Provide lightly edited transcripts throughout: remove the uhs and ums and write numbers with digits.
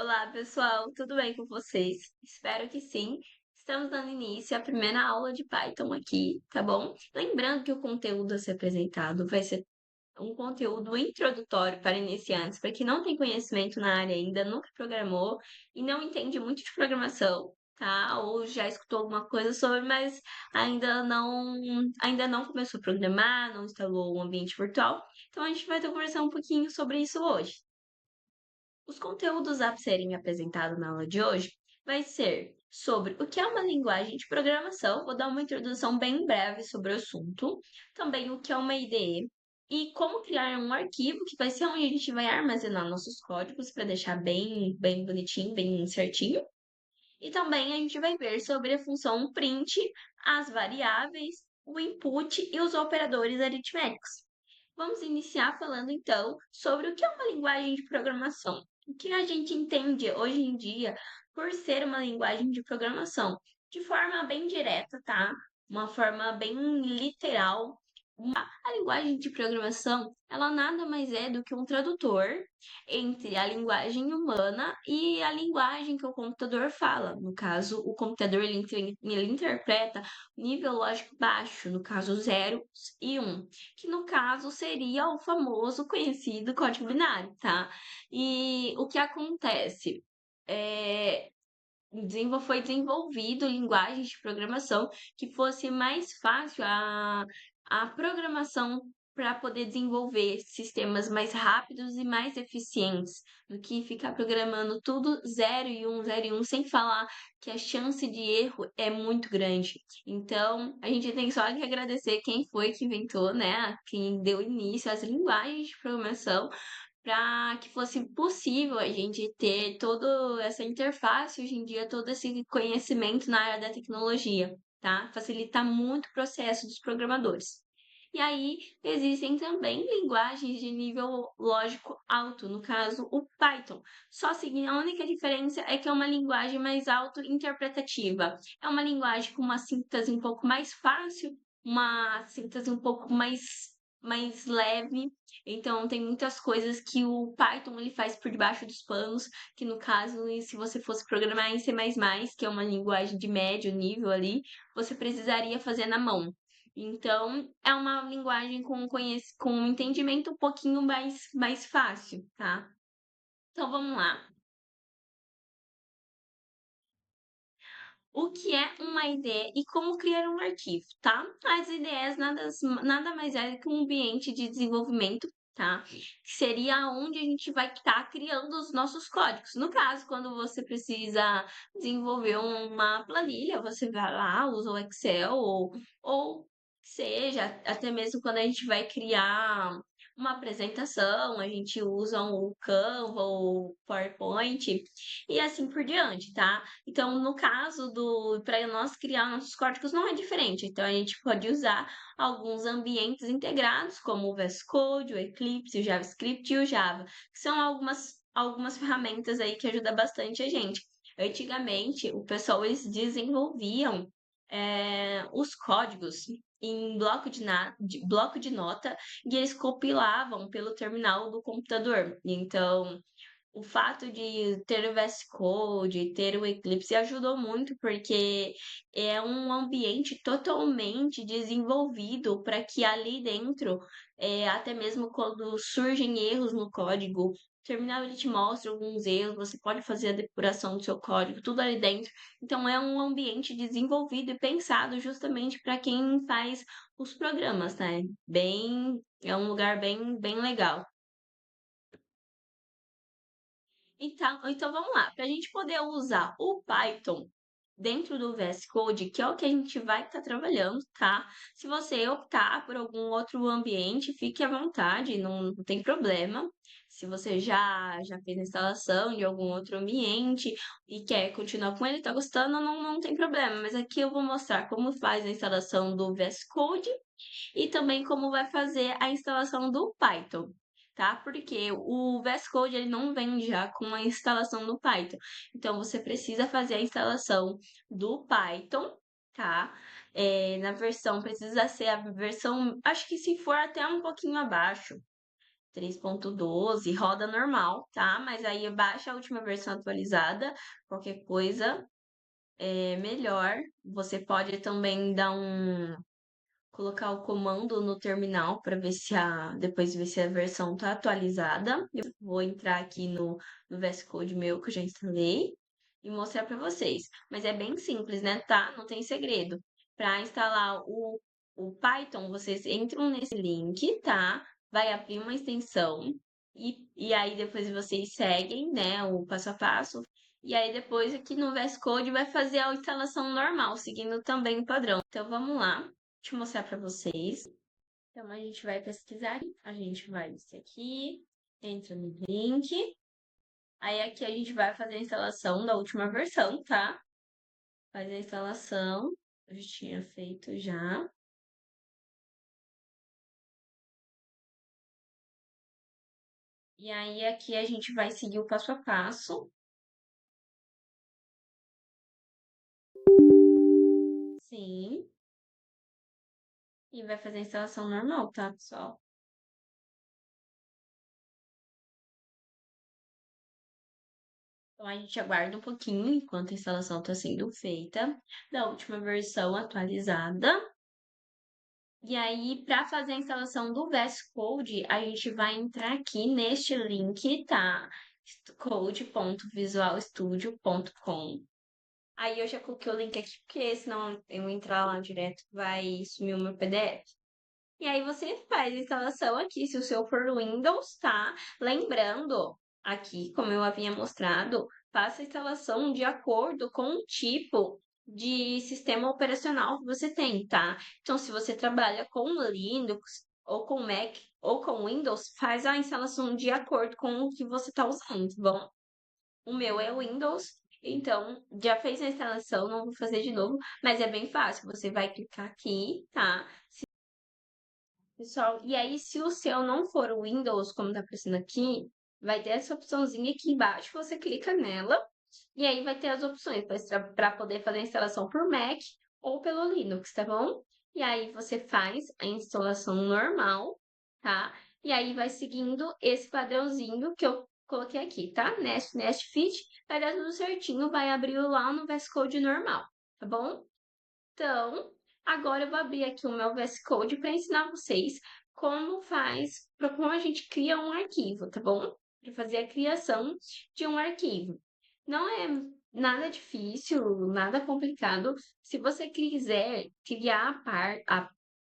Olá, pessoal, tudo bem com vocês? Espero que sim. Estamos dando início à primeira aula de Python aqui, tá bom? Lembrando que o conteúdo a ser apresentado vai ser um conteúdo introdutório para iniciantes, para quem não tem conhecimento na área ainda, nunca programou e não entende muito de programação, tá? Ou já escutou alguma coisa sobre, mas ainda não começou a programar, não instalou um ambiente virtual. Então a gente vai estar conversando um pouquinho sobre isso hoje. Os conteúdos a serem apresentados na aula de hoje vai ser sobre o que é uma linguagem de programação, vou dar uma introdução bem breve sobre o assunto, também o que é uma IDE e como criar um arquivo, que vai ser onde a gente vai armazenar nossos códigos para deixar bem bonitinho, bem certinho. E também a gente vai ver sobre a função print, as variáveis, o input e os operadores aritméticos. Vamos iniciar falando então sobre o que é uma linguagem de programação. O que a gente entende hoje em dia por ser uma linguagem de programação? De forma bem direta, tá? Uma forma bem literal. A linguagem de programação, ela nada mais é do que um tradutor entre a linguagem humana e a linguagem que o computador fala. No caso, o computador ele interpreta nível lógico baixo, no caso 0 e 1, que no caso seria o famoso conhecido código binário, tá? E o que acontece? É, foi desenvolvido linguagens de programação que fosse mais fácil a programação para poder desenvolver sistemas mais rápidos e mais eficientes do que ficar programando tudo 0 e 1, sem falar que a chance de erro é muito grande. Então, a gente tem só que agradecer quem foi que inventou, né? Quem deu início às linguagens de programação para que fosse possível a gente ter toda essa interface hoje em dia, todo esse conhecimento na área da tecnologia, tá? Facilita muito o processo dos programadores. E aí existem também linguagens de nível lógico alto, no caso o Python. Só seguindo, a única diferença é que é uma linguagem mais auto-interpretativa. É uma linguagem com uma síntese um pouco mais fácil, uma síntese um pouco mais leve, então tem muitas coisas que o Python ele faz por debaixo dos panos, que no caso, se você fosse programar em C++, que é uma linguagem de médio nível ali, você precisaria fazer na mão. Então, é uma linguagem com um entendimento um pouquinho mais fácil, tá? Então, vamos lá. O que é uma IDE e como criar um arquivo, tá? As IDEs nada mais é que um ambiente de desenvolvimento, tá? Que seria onde a gente vai estar criando os nossos códigos. No caso, quando você precisa desenvolver uma planilha, você vai lá, usa o Excel ou seja, até mesmo quando a gente vai criar uma apresentação, a gente usa o Canva ou PowerPoint e assim por diante, tá? Então, no caso para nós criar nossos códigos não é diferente. Então, a gente pode usar alguns ambientes integrados, como o VS Code, o Eclipse, o JavaScript e o Java, que são algumas ferramentas aí que ajudam bastante a gente. Antigamente, o pessoal eles desenvolviam os códigos em bloco de nota e eles compilavam pelo terminal do computador. Então, o fato de ter o VS Code, ter o Eclipse ajudou muito porque é um ambiente totalmente desenvolvido para que ali dentro, até mesmo quando surgem erros no código, o terminal ele te mostra alguns erros, você pode fazer a depuração do seu código, tudo ali dentro. Então é um ambiente desenvolvido e pensado justamente para quem faz os programas, né? É um lugar bem legal. Então vamos lá. Para a gente poder usar o Python dentro do VS Code, que é o que a gente vai estar trabalhando, tá? Se você optar por algum outro ambiente, fique à vontade, não tem problema. Se você já fez a instalação de algum outro ambiente e quer continuar com ele, tá gostando, não tem problema. Mas aqui eu vou mostrar como faz a instalação do VS Code e também como vai fazer a instalação do Python, tá? Porque o VS Code ele não vem já com a instalação do Python. Então você precisa fazer a instalação do Python, tá? Na versão, precisa ser a versão, acho que se for até um pouquinho abaixo. 3.12, roda normal, tá? Mas aí baixa a última versão atualizada, qualquer coisa é melhor. Você pode também colocar o comando no terminal para ver se depois ver se a versão tá atualizada. Eu vou entrar aqui no VS Code meu que eu já instalei e mostrar para vocês. Mas é bem simples, né? Tá? Não tem segredo. Para instalar o Python, vocês entram nesse link, tá? Vai abrir uma extensão e aí depois vocês seguem, né, o passo a passo. E aí depois aqui no VS Code vai fazer a instalação normal, seguindo também o padrão. Então vamos lá, deixa eu mostrar para vocês. Então a gente vai pesquisar, a gente vai descer aqui, entra no link. Aí aqui a gente vai fazer a instalação da última versão, tá? Faz a instalação, eu já tinha feito já. E aí aqui a gente vai seguir o passo a passo. Sim. E vai fazer a instalação normal, tá, pessoal? Então a gente aguarda um pouquinho enquanto a instalação está sendo feita da última versão atualizada. E aí, para fazer a instalação do VS Code, a gente vai entrar aqui neste link, tá? code.visualstudio.com. Aí eu já coloquei o link aqui, porque senão eu entrar lá direto vai sumir o meu PDF. E aí você faz a instalação aqui, se o seu for Windows, tá? Lembrando, aqui, como eu havia mostrado, faça a instalação de acordo com o tipo de sistema operacional que você tem, tá? Então, se você trabalha com Linux, ou com Mac, ou com Windows, faz a instalação de acordo com o que você está usando, tá bom? O meu é Windows, então já fez a instalação, não vou fazer de novo, mas é bem fácil. Você vai clicar aqui, tá? Pessoal, e aí, se o seu não for o Windows, como tá aparecendo aqui, vai ter essa opçãozinha aqui embaixo, você clica nela, e aí vai ter as opções para poder fazer a instalação por Mac ou pelo Linux, tá bom? E aí você faz a instalação normal, tá? E aí vai seguindo esse padrãozinho que eu coloquei aqui, tá? Nest Fit, vai dar tudo certinho, vai abrir lá no VS Code normal, tá bom? Então, agora eu vou abrir aqui o meu VS Code para ensinar vocês como a gente cria um arquivo, tá bom? Para fazer a criação de um arquivo. Não é nada difícil, nada complicado. Se você quiser criar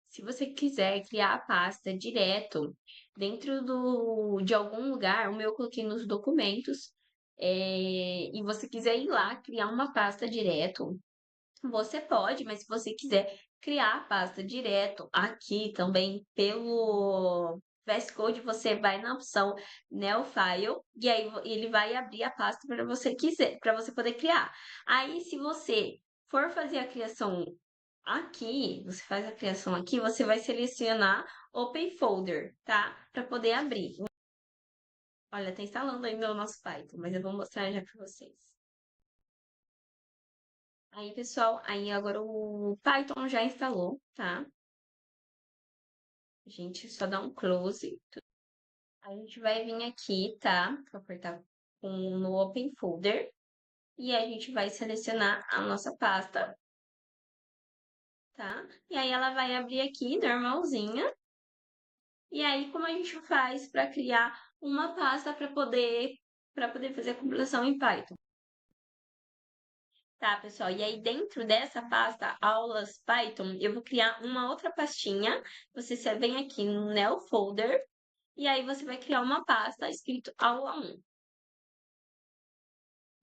se você quiser criar a pasta direto dentro de algum lugar, o meu eu coloquei nos documentos, e você quiser ir lá criar uma pasta direto, você pode, mas se você quiser criar a pasta direto aqui também pelo VS Code, você vai na opção New File e aí ele vai abrir a pasta para você quiser, para você poder criar. Aí, se você for fazer a criação aqui, você faz a criação aqui, você vai selecionar Open Folder, tá? Para poder abrir. Olha, tá instalando ainda o nosso Python, mas eu vou mostrar já para vocês. Aí, pessoal, aí agora o Python já instalou, tá? A gente só dá um close. A gente vai vir aqui, tá? Vou apertar no Open Folder. E a gente vai selecionar a nossa pasta, tá? E aí ela vai abrir aqui, normalzinha. E aí, como a gente faz para criar uma pasta para poder fazer a compilação em Python? Tá, pessoal? E aí, dentro dessa pasta, aulas Python, eu vou criar uma outra pastinha. Você vem aqui no New Folder, e aí você vai criar uma pasta escrito aula 1.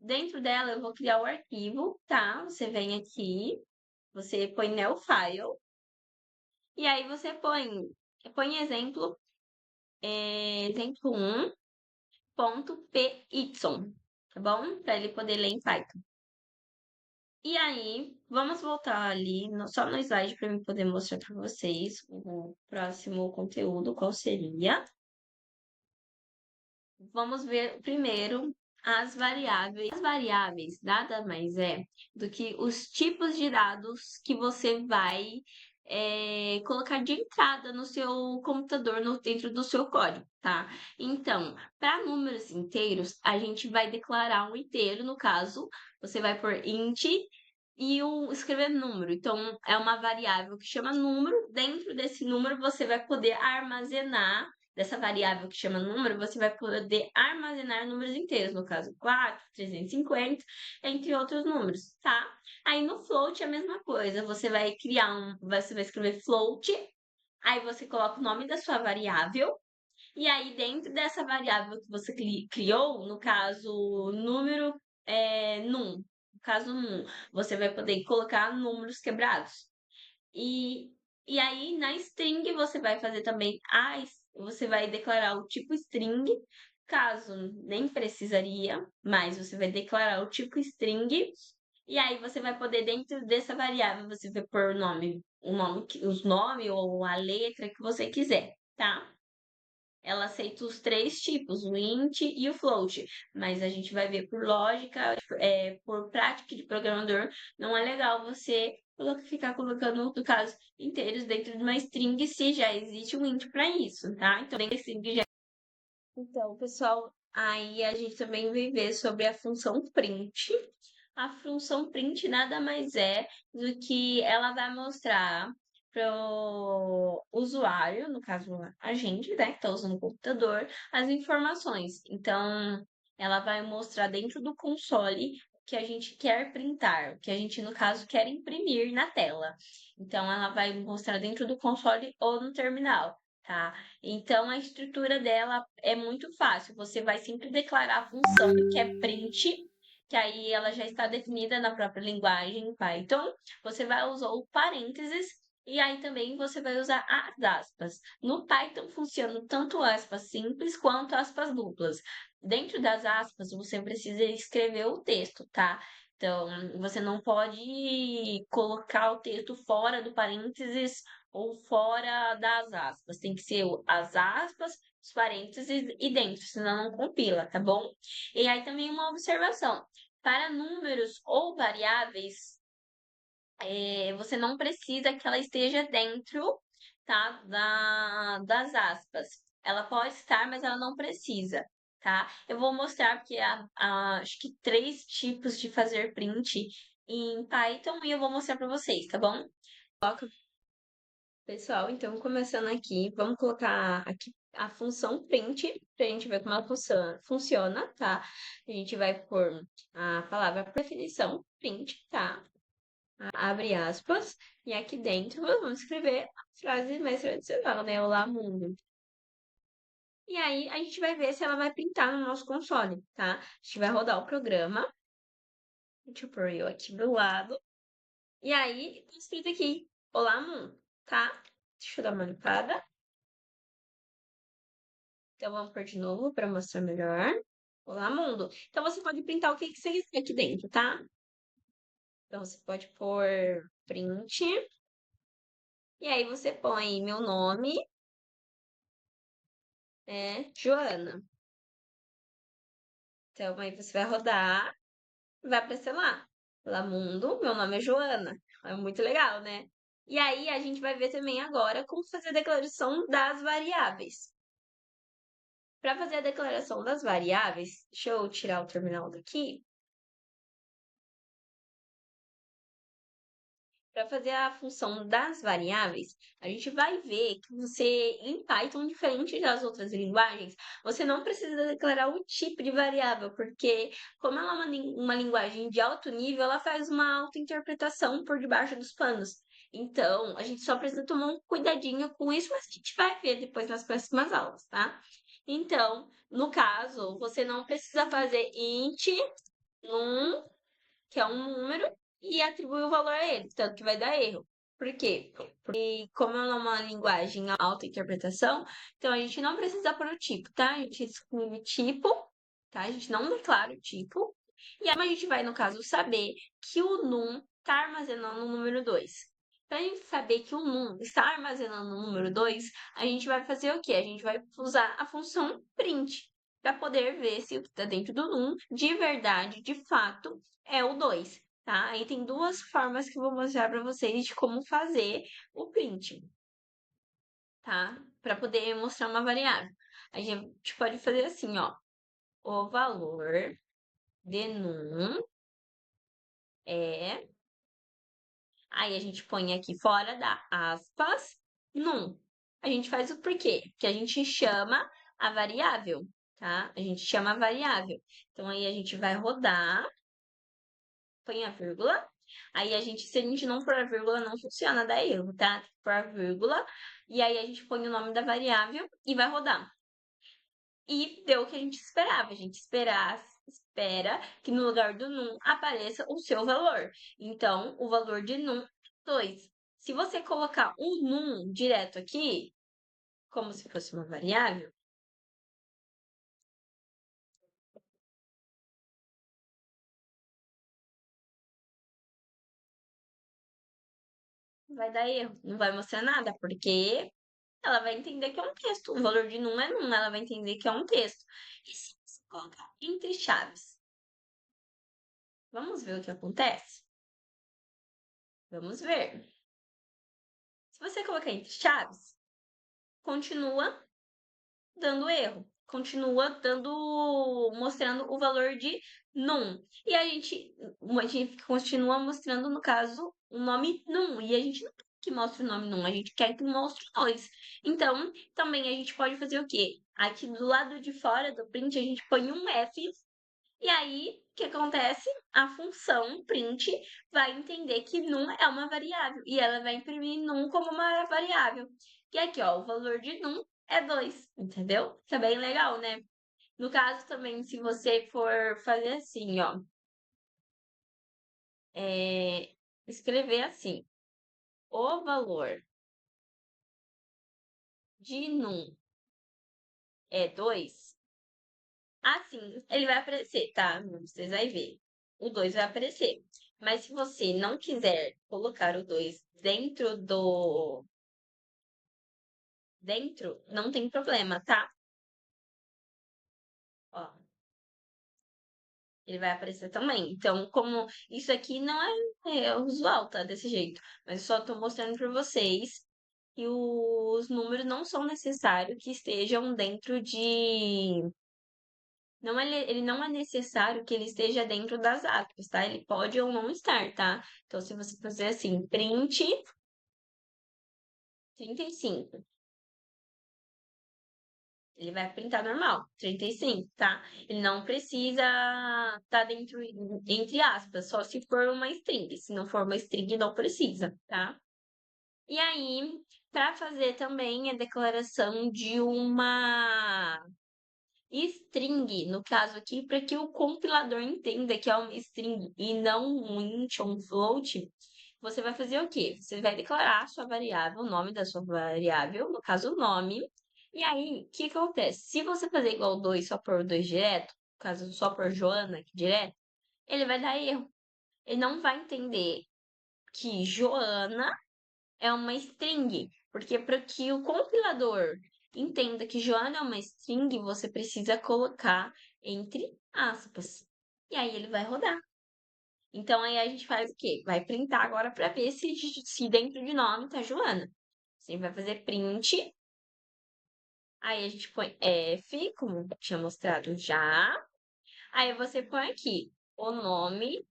Dentro dela, eu vou criar o arquivo, tá? Você vem aqui, você põe New File, e aí você põe exemplo, exemplo 1.py, tá bom? Para ele poder ler em Python. E aí, vamos voltar ali só no slide para eu poder mostrar para vocês o próximo conteúdo, qual seria. Vamos ver primeiro as variáveis. As variáveis nada mais é do que os tipos de dados que você vai colocar de entrada no seu computador, dentro do seu código, tá? Então, para números inteiros, a gente vai declarar um inteiro, no caso, você vai por int e escrever número. Então, é uma variável que chama número. Dentro desse número, você vai poder armazenar. Dessa variável que chama número, você vai poder armazenar números inteiros, no caso 4, 350, entre outros números, tá? Aí no float é a mesma coisa, você vai escrever float, aí você coloca o nome da sua variável, e aí dentro dessa variável que você criou, no caso número num, no caso num, você vai poder colocar números quebrados. E, e aí na string você vai fazer também você vai declarar o tipo string, caso nem precisaria, mas você vai declarar o tipo string, e aí você vai poder dentro dessa variável você vai pôr os nomes ou a letra que você quiser, tá? Ela aceita os três tipos, o int e o float, mas a gente vai ver por lógica, por prática de programador, não é legal você ficar colocando, no caso, inteiros dentro de uma string se já existe um int para isso, tá? Então, dentro da string já. Então, pessoal, aí a gente também vai ver sobre a função print. A função print nada mais é do que ela vai mostrar para o usuário, no caso a gente, né, que está usando o computador, as informações. Então, ela vai mostrar dentro do console o que a gente quer printar, o que a gente, no caso, quer imprimir na tela. Então, ela vai mostrar dentro do console ou no terminal, tá? Então, a estrutura dela é muito fácil. Você vai sempre declarar a função que é print, que aí ela já está definida na própria linguagem Python. Você vai usar o parênteses e aí também você vai usar as aspas. No Python funciona tanto aspas simples quanto aspas duplas. Dentro das aspas, você precisa escrever o texto, tá? Então, você não pode colocar o texto fora do parênteses ou fora das aspas. Tem que ser as aspas, os parênteses e dentro, senão não compila, tá bom? E aí também uma observação. Para números ou variáveis, você não precisa que ela esteja dentro, tá, das aspas. Ela pode estar, mas ela não precisa, tá? Eu vou mostrar porque acho que 3 tipos de fazer print em Python e eu vou mostrar para vocês, tá bom? Pessoal, então começando aqui, vamos colocar aqui a função print para a gente ver como ela funciona, tá? A gente vai pôr a palavra definição, print, tá? Abre aspas, e aqui dentro vamos escrever a frase mais tradicional, né? Olá, mundo. E aí a gente vai ver se ela vai printar no nosso console, tá? A gente vai rodar o programa. Deixa eu pôr eu aqui do lado. E aí, tá escrito aqui, Olá, mundo, tá? Deixa eu dar uma limpada. Então, vamos pôr de novo para mostrar melhor. Olá, mundo. Então, você pode printar o que você quiser aqui dentro, tá? Então, você pode pôr print. E aí, você põe meu nome, Joana. Então, aí você vai rodar e vai aparecer lá. Olá, mundo. Meu nome é Joana. É muito legal, né? E aí, a gente vai ver também agora como fazer a declaração das variáveis. Para fazer a declaração das variáveis, deixa eu tirar o terminal daqui. Para fazer a função das variáveis, a gente vai ver que em Python, diferente das outras linguagens, você não precisa declarar o tipo de variável, porque como ela é uma linguagem de alto nível, ela faz uma autointerpretação por debaixo dos panos. Então, a gente só precisa tomar um cuidadinho com isso, mas a gente vai ver depois nas próximas aulas, tá? Então, no caso, você não precisa fazer int num que é um número, e atribui o valor a ele, tanto que vai dar erro. Por quê? Porque como é uma linguagem auto-interpretação, então a gente não precisa pôr o tipo, tá? A gente exclui o tipo, tá? A gente não declara o tipo. E aí a gente vai, no caso, saber que o num está armazenando o número 2. Para a gente saber que o num está armazenando o número 2, a gente vai fazer o quê? A gente vai usar a função print para poder ver se o que está dentro do num, de verdade, de fato, é o 2. tá? Aí tem duas formas que eu vou mostrar para vocês de como fazer o print, tá? Para poder mostrar uma variável. A gente pode fazer assim, ó. O valor de num é. Aí a gente põe aqui fora da aspas num. A gente faz o porquê? Porque a gente chama a variável, tá? A gente chama a variável. Então aí a gente vai rodar, põe a vírgula. Aí a gente, se a gente não pôr a vírgula, não funciona, dá erro, tá? Tem que pôr a vírgula. E aí a gente põe o nome da variável e vai rodar. E deu o que a gente esperava. A gente espera que no lugar do num apareça o seu valor. Então, o valor de num é 2. Se você colocar um num direto aqui, como se fosse uma variável, vai dar erro. Não vai mostrar nada, porque ela vai entender que é um texto. O valor de num é num, ela vai entender que é um texto. E se você colocar entre chaves? Vamos ver o que acontece? Vamos ver. Se você colocar entre chaves, continua dando erro. Continua mostrando o valor de num. E a gente continua mostrando, no caso, o nome num. E a gente não quer que mostre o nome num, a gente quer que mostre o 2. Então, também a gente pode fazer o quê? Aqui do lado de fora do print, a gente põe um F. E aí, o que acontece? A função print vai entender que num é uma variável e ela vai imprimir num como uma variável. E aqui, ó, o valor de num é 2, entendeu? Tá bem legal, né? No caso também, se você for fazer assim, ó, escrever assim, o valor de num é 2, assim, ele vai aparecer, tá? Vocês vão ver. O 2 vai aparecer. Mas se você não quiser colocar o 2 dentro, não tem problema, tá? Ó, ele vai aparecer também. Então, como isso aqui não é usual, tá? Desse jeito. Mas eu só tô mostrando para vocês que os números não são necessários que estejam dentro de. Não é, ele não é necessário que ele esteja dentro das aspas, tá? Ele pode ou não estar, tá? Então, se você fazer assim, print 35, ele vai printar normal, 35, tá? Ele não precisa estar dentro, entre aspas, só se for uma string. Se não for uma string, não precisa, tá? E aí, para fazer também a declaração de uma string, no caso aqui, para que o compilador entenda que é uma string e não um int ou um float, você vai fazer o quê? Você vai declarar a sua variável, o nome da sua variável, no caso o nome. E aí, o que acontece? Se você fazer igual 2 só por 2 direto, no caso só por Joana aqui direto, ele vai dar erro. Ele não vai entender que Joana é uma string, porque para que o compilador entenda que Joana é uma string, você precisa colocar entre aspas. E aí ele vai rodar. Então aí a gente faz o quê? Vai printar agora para ver se dentro de nome tá Joana. Você vai fazer print, aí a gente põe F, como tinha mostrado já. Aí você põe aqui o nome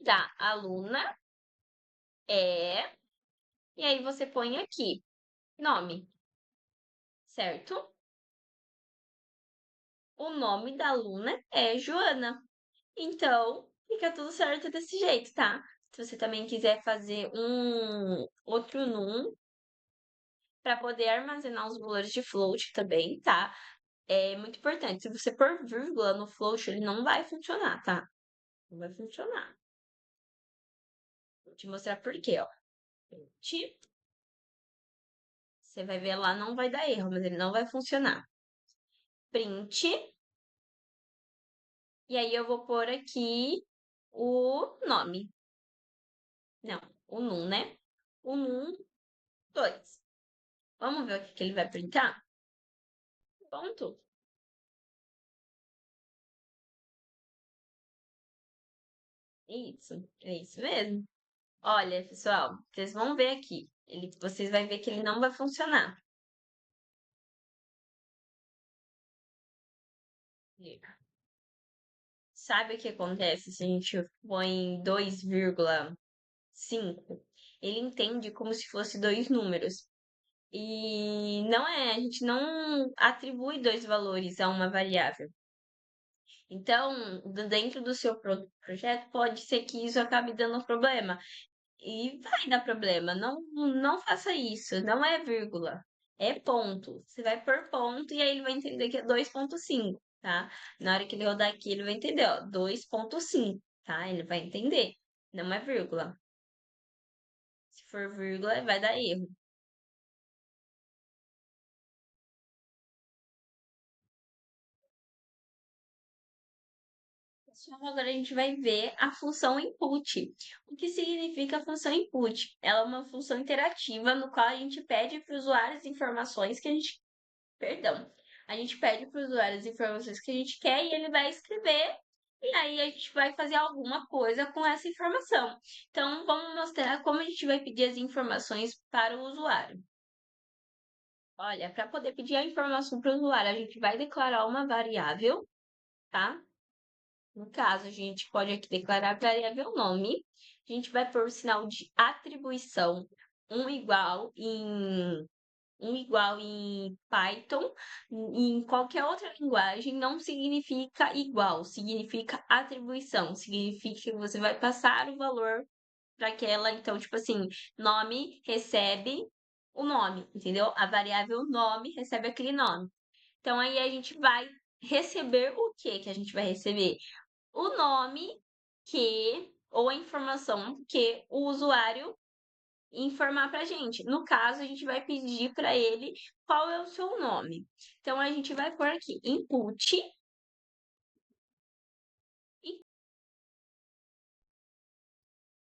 da aluna é, e aí você põe aqui nome, certo? O nome da aluna é Joana. Então, fica tudo certo desse jeito, tá? Se você também quiser fazer um outro num para poder armazenar os valores de float também, tá? É muito importante. Se você pôr vírgula no float, ele não vai funcionar, tá? Não vai funcionar. Vou te mostrar por quê, ó. Print. Você vai ver lá, não vai dar erro, mas ele não vai funcionar. Print. E aí eu vou pôr aqui o nome. Não, o num, né? O num 2. Vamos ver o que que ele vai printar? Pronto. É isso mesmo. Olha, pessoal, vocês vão ver aqui. Vocês vão ver que ele não vai funcionar. Sabe o que acontece se a gente põe 2,5? Ele entende como se fosse dois números. E não é, a gente não atribui dois valores a uma variável. Então, dentro do seu projeto, pode ser que isso acabe dando problema. E vai dar problema. Não, não faça isso. Não é vírgula. É ponto. Você vai por ponto e aí ele vai entender que é 2,5, tá? Na hora que ele rodar aqui, ele vai entender, ó, 2,5, tá? Ele vai entender. Não é vírgula. Se for vírgula, vai dar erro. Pessoal, agora a gente vai ver a função input. O que significa a função input? Ela é uma função interativa no qual a gente pede para o usuário as informações que a gente Perdão. A gente pede para o usuário as informações que a gente quer e ele vai escrever, e aí a gente vai fazer alguma coisa com essa informação. Então, vamos mostrar como a gente vai pedir as informações para o usuário. Olha, para poder pedir a informação para o usuário, a gente vai declarar uma variável, tá? No caso, a gente pode aqui declarar a variável nome. A gente vai pôr o sinal de atribuição, um igual em Python, em qualquer outra linguagem, não significa igual, significa atribuição, significa que você vai passar o valor para aquela, então, tipo assim, nome recebe o nome, entendeu? A variável nome recebe aquele nome. Então, aí a gente vai receber o que que a gente vai receber? O nome ou a informação que o usuário informar para a gente. No caso, a gente vai pedir para ele qual é o seu nome. Então, a gente vai pôr aqui input,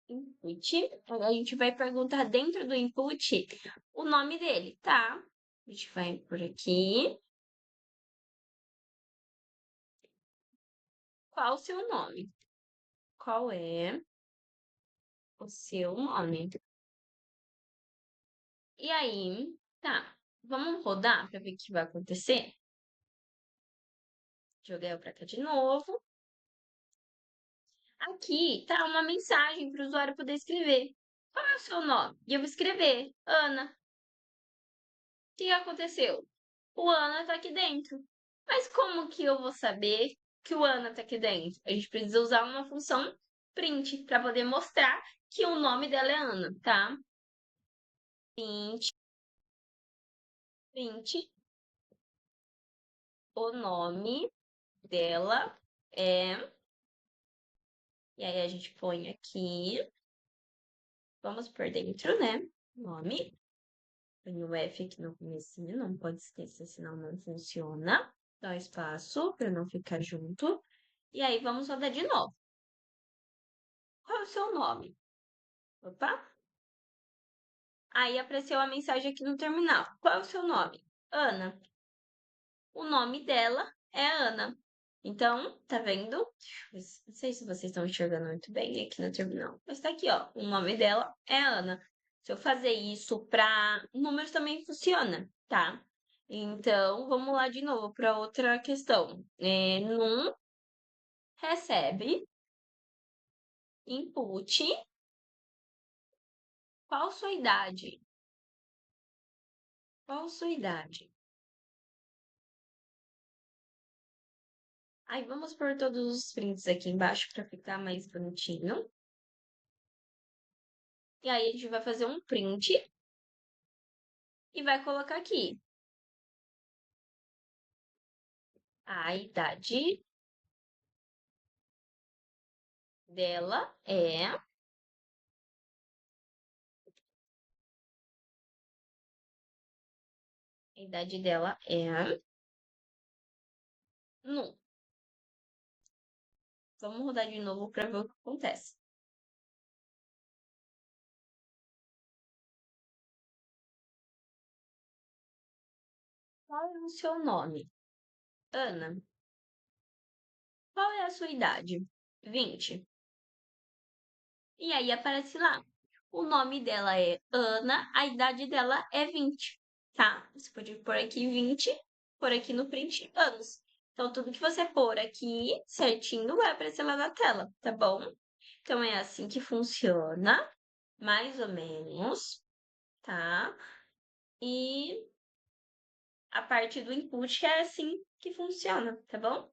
input. A gente vai perguntar dentro do input o nome dele, tá? A gente vai por aqui. Qual o seu nome? Qual é o seu nome? E aí, tá. Vamos rodar para ver o que vai acontecer? Joguei para cá de novo. Aqui tá uma mensagem para o usuário poder escrever. Qual é o seu nome? E eu vou escrever, Ana. O que aconteceu? O Ana tá aqui dentro. Mas como que eu vou saber que o Ana tá aqui dentro? A gente precisa usar uma função print para poder mostrar que o nome dela é Ana, tá? Print, print, o nome dela é. E aí a gente põe aqui. Vamos por dentro, né? Nome. Põe o F aqui no comecinho, não pode esquecer, senão não funciona. Dá um espaço para não ficar junto. E aí, vamos rodar de novo. Qual é o seu nome? Opa! Aí apareceu a mensagem aqui no terminal. Qual é o seu nome? Ana. O nome dela é Ana. Então, tá vendo? Não sei se vocês estão enxergando muito bem aqui no terminal. Mas tá aqui, ó. O nome dela é Ana. Se eu fazer isso para números também funciona, tá? Então, vamos lá de novo para outra questão. Num recebe input. Qual sua idade? Qual sua idade? Aí vamos por todos os prints aqui embaixo para ficar mais bonitinho. E aí a gente vai fazer um print e vai colocar aqui a idade dela é. A idade dela é. Não. Vamos rodar de novo para ver o que acontece. Qual é o seu nome? Ana. Qual é a sua idade? 20. E aí aparece lá. O nome dela é Ana, a idade dela é 20, tá? Você pode pôr aqui 20, pôr aqui no print anos. Então, tudo que você pôr aqui certinho vai aparecer lá na tela, tá bom? Então, é assim que funciona, mais ou menos, tá? E a parte do input é assim que funciona, tá bom?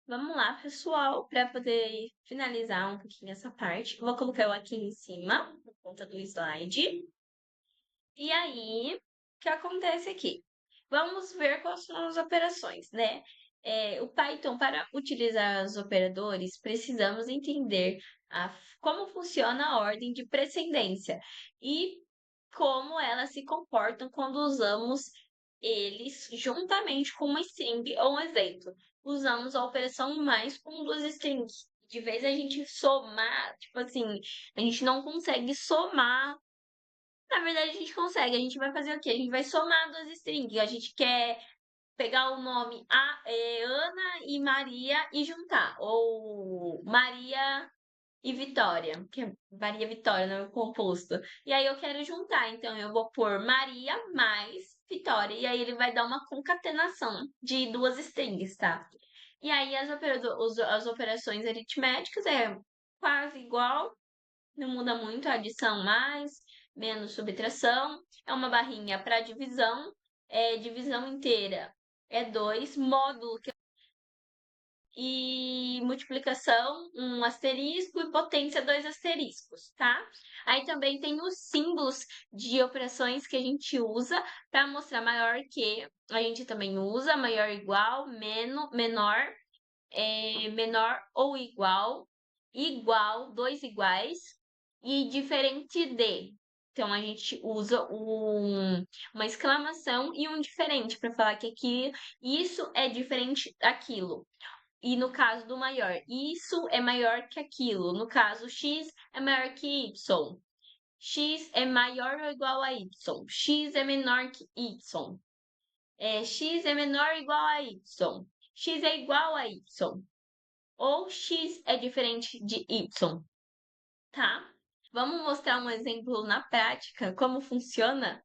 Vamos lá, pessoal, para poder finalizar um pouquinho essa parte. Vou colocar eu aqui em cima, por conta do slide. E aí, o que acontece aqui? Vamos ver quais são as operações, né? O Python, para utilizar os operadores, precisamos entender como funciona a ordem de precedência e como elas se comportam quando usamos eles juntamente com uma string ou um evento. Usamos a operação mais com duas strings. De vez a gente somar, tipo assim, a gente não consegue somar. Na verdade, a gente consegue. A gente vai fazer o quê? A gente vai somar duas strings. A gente quer pegar o nome Ana e Maria e juntar. Ou Maria e Vitória, que é Maria Vitória, nome composto. E aí eu quero juntar, então eu vou pôr Maria mais Vitória. E aí ele vai dar uma concatenação de duas strings, tá? E aí as operações aritméticas é quase igual, não muda muito, adição mais, menos subtração. É uma barrinha para divisão, divisão inteira é 2, módulo e multiplicação, um asterisco e potência, dois asteriscos, tá? Aí também tem os símbolos de operações que a gente usa para mostrar maior que. A gente também usa maior igual, menor, menor ou igual, igual, dois iguais e diferente de. Então a gente usa uma exclamação e um diferente para falar que aqui isso é diferente daquilo. E no caso do maior, isso é maior que aquilo. No caso, x é maior que y. X é maior ou igual a y. X é menor que y. X é menor ou igual a y. X é igual a y. Ou x é diferente de y, tá? Vamos mostrar um exemplo na prática, como funciona?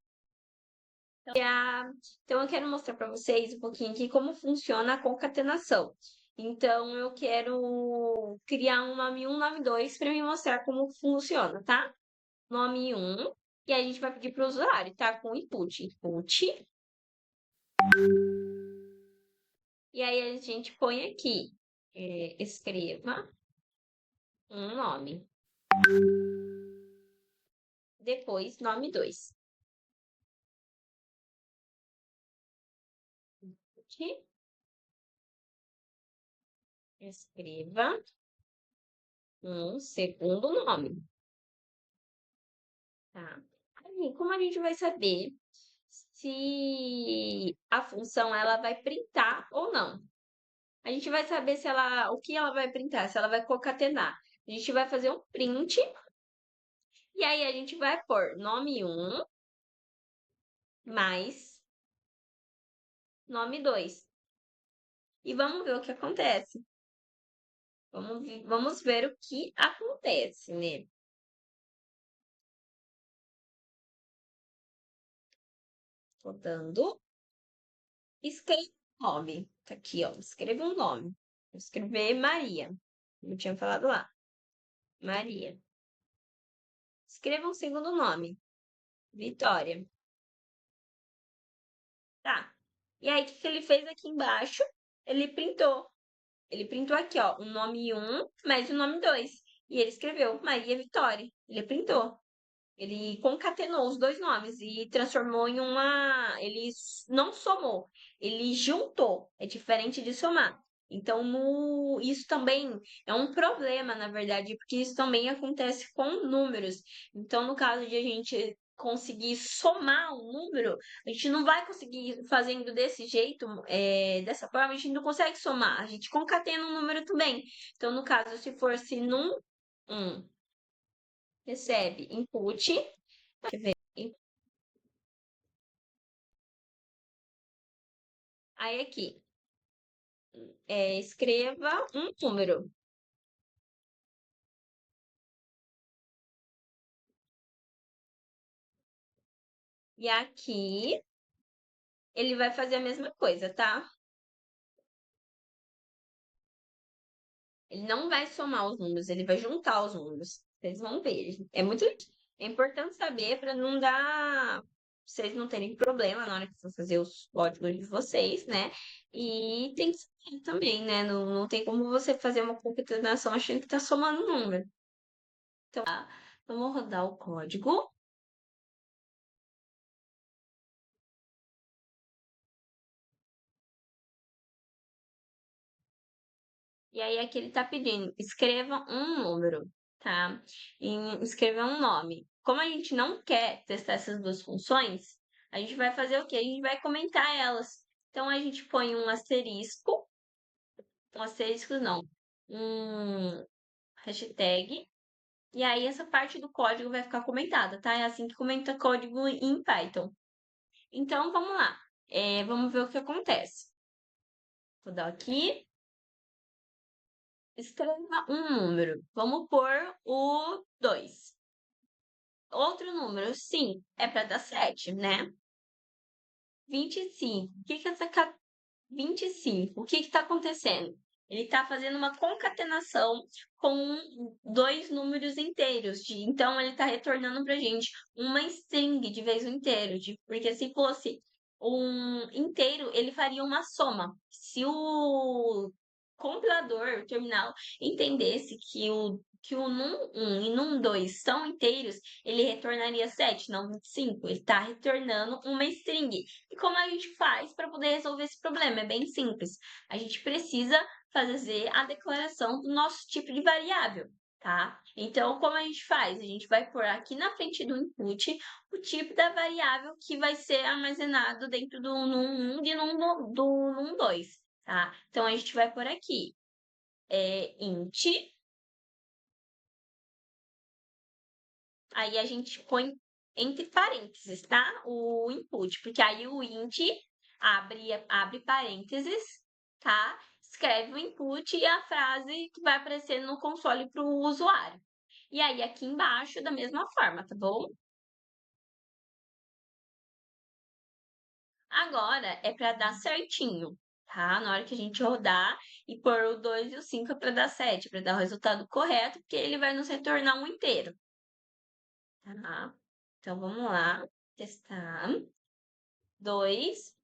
Então, eu quero mostrar para vocês um pouquinho aqui como funciona a concatenação. Então, eu quero criar um nome 1, nome 2 para me mostrar como funciona, tá? Nome 1, e aí a gente vai pedir para o usuário, tá? Com input. Input. E aí a gente põe aqui, escreva um nome. Depois, nome 2. Input. Escreva um segundo nome, tá? Aí, como a gente vai saber se a função ela vai printar ou não? A gente vai saber se ela, o que ela vai printar, se ela vai concatenar. A gente vai fazer um print e aí a gente vai pôr nome 1 mais nome 2. E vamos ver o que acontece. Vamos ver o que acontece, né? Tô dando. Escreva um nome. Tá aqui, ó. Escreva um nome. Vou escrever Maria. Eu tinha falado lá. Maria. Escreva um segundo nome. Vitória. Tá. E aí, o que que ele fez aqui embaixo? Ele printou. Ele printou aqui, ó, o nome 1 mais o nome 2. E ele escreveu Maria Vitória. Ele printou. Ele concatenou os dois nomes e transformou em uma. Ele não somou, ele juntou. É diferente de somar. Então, isso também é um problema, na verdade, porque isso também acontece com números. Então, no caso de a gente conseguir somar um número, a gente não vai conseguir fazendo desse jeito, dessa forma, a gente não consegue somar. A gente concatena um número também. Então, no caso, se fosse num 1, recebe input. Quer ver? Aí aqui, escreva um número. E aqui ele vai fazer a mesma coisa, tá? Ele não vai somar os números, ele vai juntar os números. Vocês vão ver. É importante saber para não dar vocês não terem problema na hora que for fazer os códigos de vocês, né? E tem que saber também, né? Não tem como você fazer uma concatenação achando que tá somando número. Então, tá? Vamos rodar o código. E aí aqui ele tá pedindo, escreva um número, tá? E escreva um nome. Como a gente não quer testar essas duas funções, a gente vai fazer o quê? A gente vai comentar elas. Então a gente põe um asterisco não, um hashtag, e aí essa parte do código vai ficar comentada, tá? É assim que comenta código em Python. Então vamos lá. Vamos ver o que acontece. Vou dar aqui. Escreva um número. Vamos pôr o 2. Outro número, sim, é para dar 7, né? 25. O que que essa 25? O que está acontecendo? Ele está fazendo uma concatenação com dois números inteiros. Então, ele está retornando para a gente uma string de vez o inteiro. Porque se fosse um inteiro, ele faria uma soma. Se o compilador, o terminal, entendesse que o num1 e num2 são inteiros, ele retornaria 7, não 25. Ele está retornando uma string. E como a gente faz para poder resolver esse problema? É bem simples. A gente precisa fazer a declaração do nosso tipo de variável, tá? Então, como a gente faz? A gente vai pôr aqui na frente do input o tipo da variável que vai ser armazenado dentro do num1 e do num2, tá? Então, a gente vai pôr aqui int. Aí a gente põe entre parênteses, tá? O input, porque aí o int abre parênteses, tá? Escreve o input e a frase que vai aparecer no console para o usuário. E aí aqui embaixo da mesma forma, tá bom? Agora é para dar certinho, tá? Na hora que a gente rodar e pôr o 2 e o 5 é para dar 7, para dar o resultado correto, porque ele vai nos retornar um inteiro, tá? Então vamos lá, testar. 2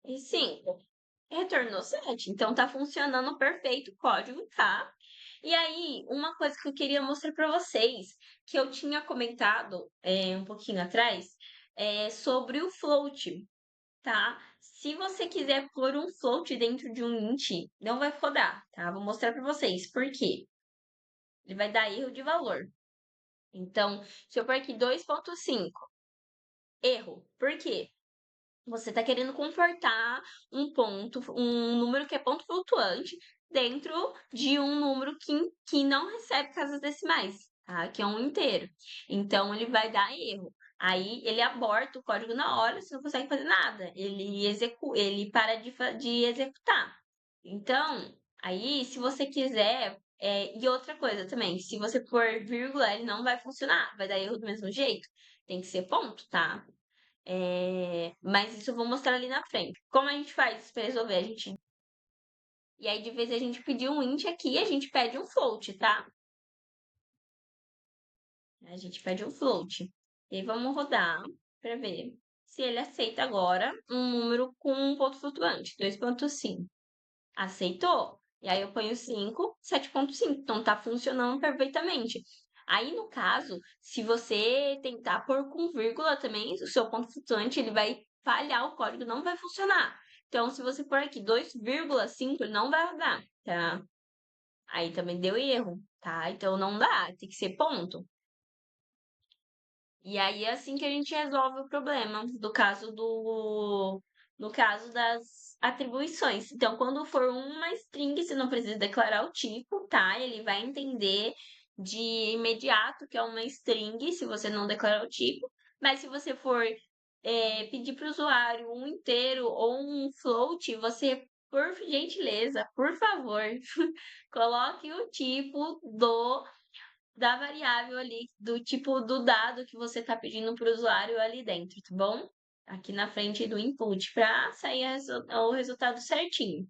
e 5. Retornou 7. Então tá funcionando perfeito o código, tá? E aí, uma coisa que eu queria mostrar para vocês, que eu tinha comentado um pouquinho atrás, é sobre o float, tá? Se você quiser pôr um float dentro de um int, não vai rodar, tá? Vou mostrar para vocês por quê. Ele vai dar erro de valor. Então, se eu pôr aqui 2.5, erro. Por quê? Você está querendo comportar um número que é ponto flutuante dentro de um número que não recebe casas decimais, tá? Que é um inteiro. Então, ele vai dar erro. Aí, ele aborta o código na hora, você não consegue fazer nada. Ele para de executar. Então, aí, se você quiser... e outra coisa também, se você pôr vírgula, ele não vai funcionar, vai dar erro do mesmo jeito. Tem que ser ponto, tá? Mas isso eu vou mostrar ali na frente. Como a gente faz isso para resolver? E aí, de vez a gente pedir um int aqui, a gente pede um float, tá? A gente pede um float. E aí, vamos rodar para ver se ele aceita agora um número com um ponto flutuante, 2.5. Aceitou? E aí, eu ponho 5, 7.5. Então, tá funcionando perfeitamente. Aí, no caso, se você tentar pôr com vírgula também, o seu ponto flutuante, ele vai falhar, o código não vai funcionar. Então, se você pôr aqui 2,5, ele não vai rodar, tá? Aí também deu erro, tá? Então, não dá, tem que ser ponto. E aí é assim que a gente resolve o problema no caso das atribuições. Então, quando for uma string, você não precisa declarar o tipo, tá? Ele vai entender de imediato que é uma string, se você não declarar o tipo. Mas se você for pedir para o usuário um inteiro ou um float, você, por gentileza, por favor, coloque o tipo da variável ali, do tipo do dado que você está pedindo para o usuário ali dentro, tá bom? Aqui na frente do input, para sair o resultado certinho.